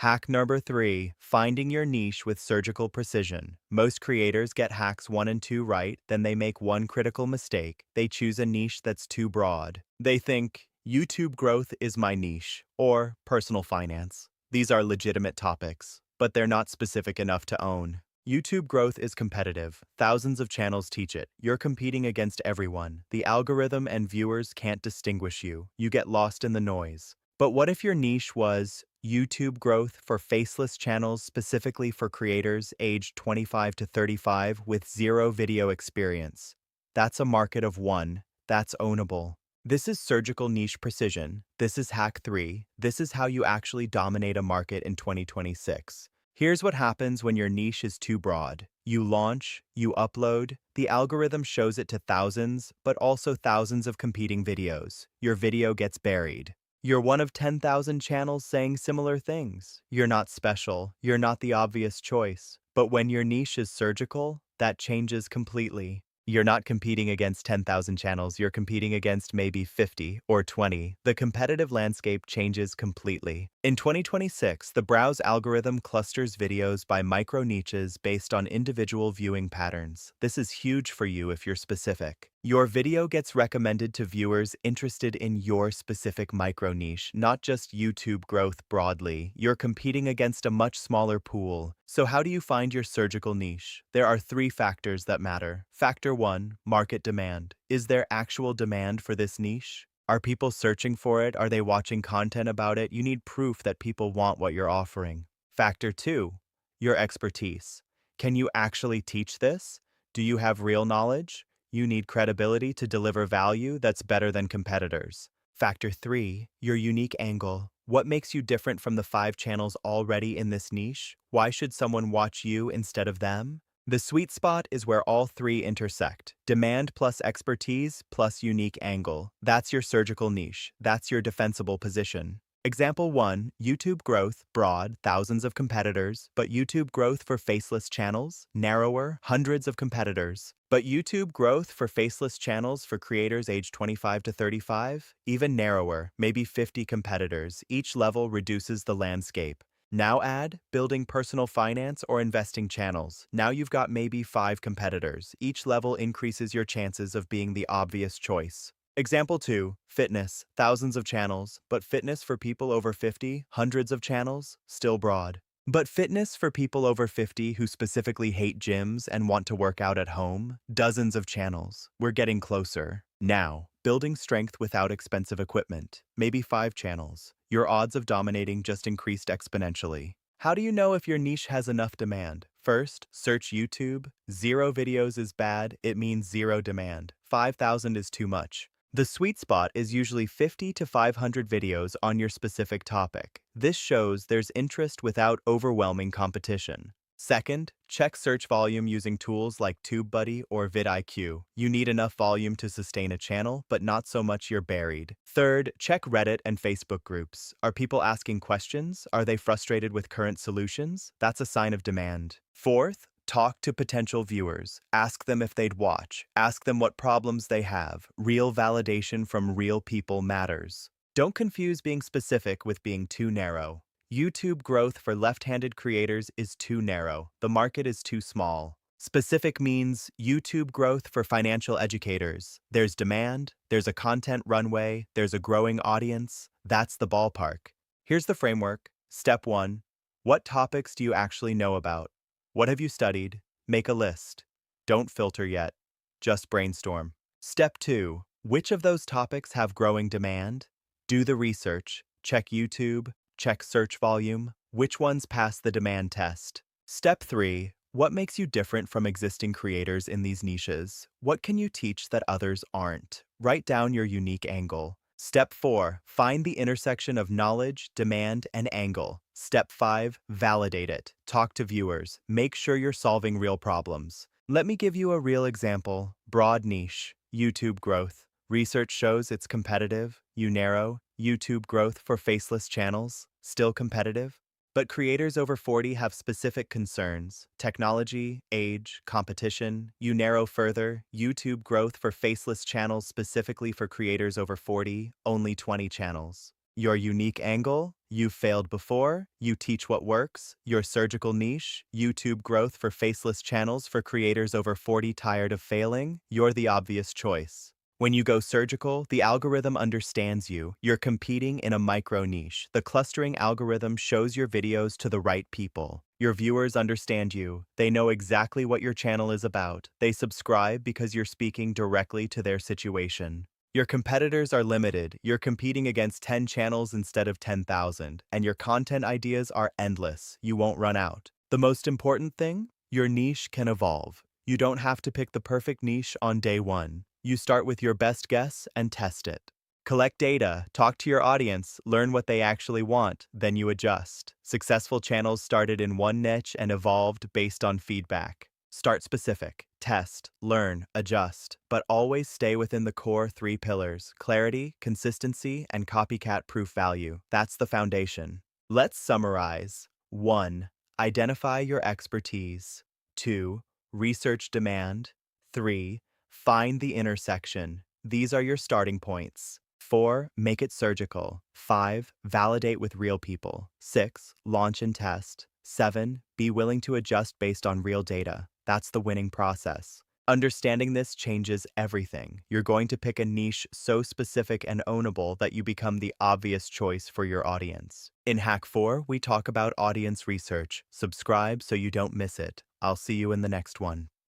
Hack number 3, finding your niche with surgical precision. Most creators get hacks 1 and 2 right, then they make one critical mistake. They choose a niche that's too broad. They think, YouTube growth is my niche, or personal finance. These are legitimate topics, but they're not specific enough to own. YouTube growth is competitive. Thousands of channels teach it. You're competing against everyone. The algorithm and viewers can't distinguish you. You get lost in the noise. But what if your niche was YouTube growth for faceless channels specifically for creators aged 25 to 35 with zero video experience? That's a market of one. That's ownable. This is surgical niche precision. This is hack 3. This is how you actually dominate a market in 2026. Here's what happens when your niche is too broad. You launch, you upload, the algorithm shows it to thousands, but also thousands of competing videos. Your video gets buried. You're one of 10,000 channels saying similar things. You're not special. You're not the obvious choice. But when your niche is surgical, that changes completely. You're not competing against 10,000 channels, you're competing against maybe 50 or 20. The competitive landscape changes completely. In 2026, the browse algorithm clusters videos by micro-niches based on individual viewing patterns. This is huge for you if you're specific. Your video gets recommended to viewers interested in your specific micro-niche, not just YouTube growth broadly. You're competing against a much smaller pool. So how do you find your surgical niche? There are 3 factors that matter. Factor 1, market demand. Is there actual demand for this niche? Are people searching for it? Are they watching content about it? You need proof that people want what you're offering. Factor 2, your expertise. Can you actually teach this? Do you have real knowledge? You need credibility to deliver value that's better than competitors. Factor 3, your unique angle. What makes you different from the 5 channels already in this niche? Why should someone watch you instead of them? The sweet spot is where all 3 intersect. Demand plus expertise plus unique angle. That's your surgical niche. That's your defensible position. Example 1, YouTube growth, broad, thousands of competitors, but YouTube growth for faceless channels, narrower, hundreds of competitors. But YouTube growth for faceless channels for creators aged 25 to 35, even narrower, maybe 50 competitors. Each level reduces the landscape. Now add building personal finance or investing channels. Now you've got maybe 5 competitors. Each level increases your chances of being the obvious choice. Example 2, fitness, thousands of channels, but fitness for people over 50, hundreds of channels, still broad. But fitness for people over 50 who specifically hate gyms and want to work out at home, dozens of channels. We're getting closer. Now, building strength without expensive equipment, maybe 5 channels. Your odds of dominating just increased exponentially. How do you know if your niche has enough demand? First, search YouTube. 0 videos is bad, it means 0 demand. 5,000 is too much. The sweet spot is usually 50 to 500 videos on your specific topic. This shows there's interest without overwhelming competition. Second, check search volume using tools like TubeBuddy or vidIQ. You need enough volume to sustain a channel, but not so much you're buried. Third, check Reddit and Facebook groups. Are people asking questions? Are they frustrated with current solutions? That's a sign of demand. Fourth, talk to potential viewers. Ask them if they'd watch. Ask them what problems they have. Real validation from real people matters. Don't confuse being specific with being too narrow. YouTube growth for left-handed creators is too narrow. The market is too small. Specific means YouTube growth for financial educators. There's demand, there's a content runway, there's a growing audience. That's the ballpark. Here's the framework. Step 1. What topics do you actually know about? What have you studied? Make a list. Don't filter yet. Just brainstorm. Step 2. Which of those topics have growing demand? Do the research. Check YouTube. Check search volume. Which ones pass the demand test? Step 3. What makes you different from existing creators in these niches? What can you teach that others aren't? Write down your unique angle. Step 4. Find the intersection of knowledge, demand, and angle. Step 5. Validate it. Talk to viewers. Make sure you're solving real problems. Let me give you a real example. Broad niche. YouTube growth. Research shows it's competitive. You narrow. YouTube growth for faceless channels. Still competitive. But creators over 40 have specific concerns. Technology, age, competition. You narrow further. YouTube growth for faceless channels specifically for creators over 40. Only 20 channels. Your unique angle? You've failed before? You teach what works? Your surgical niche? YouTube growth for faceless channels for creators over 40 tired of failing? You're the obvious choice. When you go surgical, the algorithm understands you. You're competing in a micro niche. The clustering algorithm shows your videos to the right people. Your viewers understand you. They know exactly what your channel is about. They subscribe because you're speaking directly to their situation. Your competitors are limited. You're competing against 10 channels instead of 10,000, and your content ideas are endless. You won't run out. The most important thing? Your niche can evolve. You don't have to pick the perfect niche on day one. You start with your best guess and test it. Collect data, talk to your audience, learn what they actually want, then you adjust. Successful channels started in one niche and evolved based on feedback. Start specific, test, learn, adjust, but always stay within the core 3 pillars: clarity, consistency, and copycat-proof value. That's the foundation. Let's summarize. 1. Identify your expertise. 2. Research demand. 3. Find the intersection. These are your starting points. 4. Make it surgical. 5. Validate with real people. 6. Launch and test. 7. Be willing to adjust based on real data. That's the winning process. Understanding this changes everything. You're going to pick a niche so specific and ownable that you become the obvious choice for your audience. In Hack 4, we talk about audience research. Subscribe so you don't miss it. I'll see you in the next one.